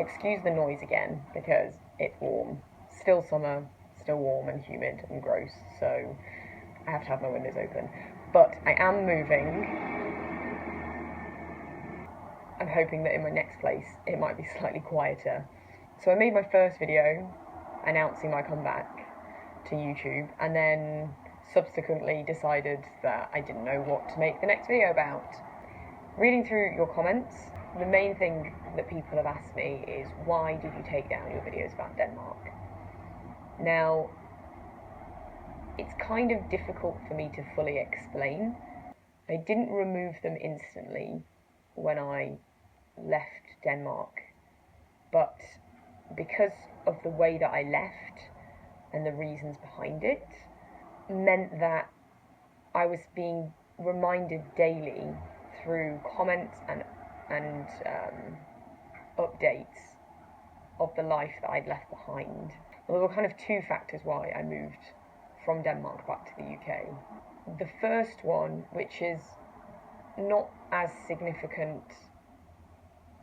excuse the noise again because it's warm. Still summer, still warm and humid and gross, so I have to have my windows open. But I am moving. I'm hoping that in my next place it might be slightly quieter. So I made my first video announcing my comeback to YouTube, and then subsequently decided that I didn't know what to make the next video about. Reading through your comments, the main thing that people have asked me is, why did you take down your videos about Denmark? Now, it's kind of difficult for me to fully explain. I didn't remove them instantly when I left Denmark, but because of the way that I left and the reasons behind it, meant that I was being reminded daily through comments and updates of the life that I'd left behind. Well, there were kind of two factors why I moved from Denmark back to the UK. The first one, which is not as significant,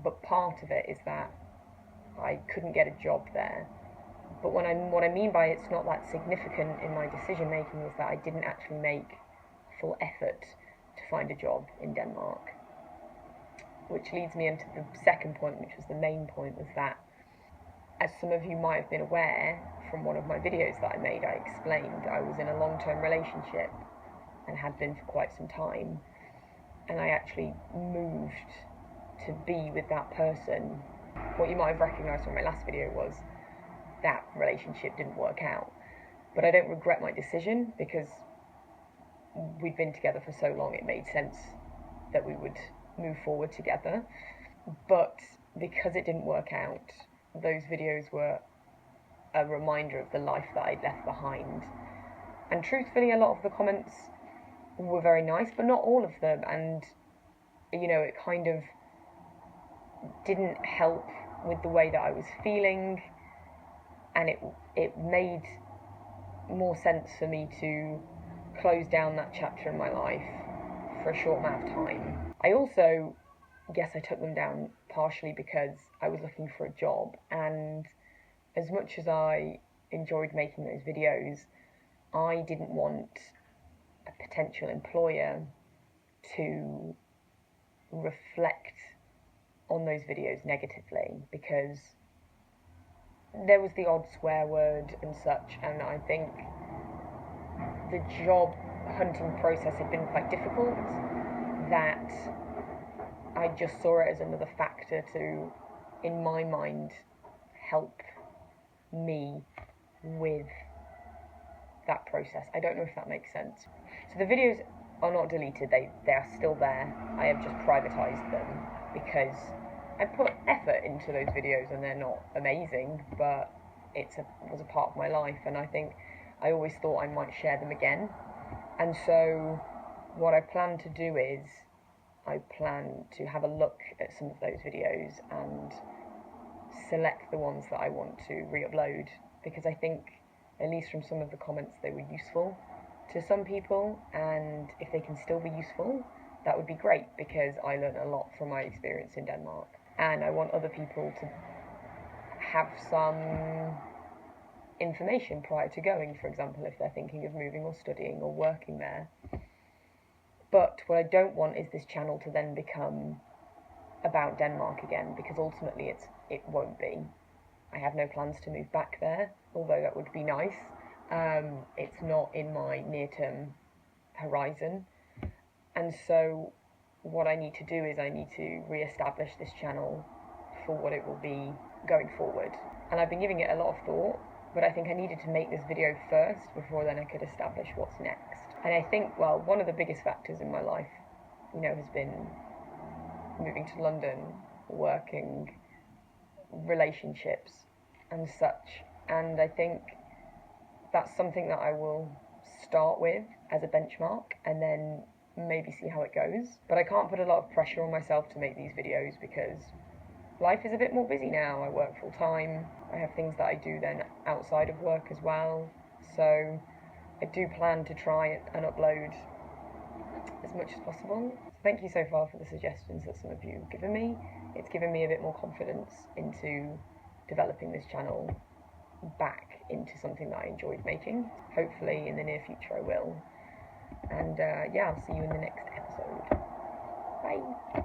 but part of it, is that I couldn't get a job there. But what I mean by it's not that significant in my decision making is that I didn't actually make full effort to find a job in Denmark. Which leads me into the second point, which was the main point, was that, as some of you might have been aware from one of my videos that I made, I explained I was in a long-term relationship and had been for quite some time, and I actually moved to be with that person. What you might have recognised from my last video was that relationship didn't work out, but I don't regret my decision because we'd been together for so long, it made sense that we would move forward together. But because it didn't work out, those videos were a reminder of the life that I'd left behind. And truthfully, a lot of the comments were very nice, but not all of them, and you know, it kind of didn't help with the way that I was feeling, and it made more sense for me to close down that chapter in my life for a short amount of time. I also guess I took them down partially because I was looking for a job, and as much as I enjoyed making those videos, I didn't want a potential employer to reflect on those videos negatively, because there was the odd swear word and such, and I think the job hunting process had been quite difficult, that I just saw it as another factor to, in my mind, help me with that process. I don't know if that makes sense. So the videos are not deleted, they are still there. I have just privatised them because I put effort into those videos, and they're not amazing, but it was a part of my life, and I think I always thought I might share them again. And so what I plan to do is I plan to have a look at some of those videos and select the ones that I want to re-upload, because I think, at least from some of the comments, they were useful to some people, and if they can still be useful, that would be great, because I learned a lot from my experience in Denmark, and I want other people to have some information prior to going, for example, if they're thinking of moving or studying or working there. But what I don't want is this channel to then become about Denmark again, because ultimately it won't be. I have no plans to move back there, although that would be nice. It's not in my near-term horizon. And so what I need to do is I need to re-establish this channel for what it will be going forward. And I've been giving it a lot of thought, but I think I needed to make this video first before then I could establish what's next. And I think, well, one of the biggest factors in my life, you know, has been moving to London, working, relationships and such. And I think that's something that I will start with as a benchmark and then maybe see how it goes. But I can't put a lot of pressure on myself to make these videos because life is a bit more busy now. I work full time. I have things that I do then outside of work as well. So I do plan to try and upload as much as possible. So thank you so far for the suggestions that some of you have given me. it's given me a bit more confidence into developing this channel back into something that I enjoyed making. Hopefully in the near future I will. And yeah, I'll see you in the next episode. Bye.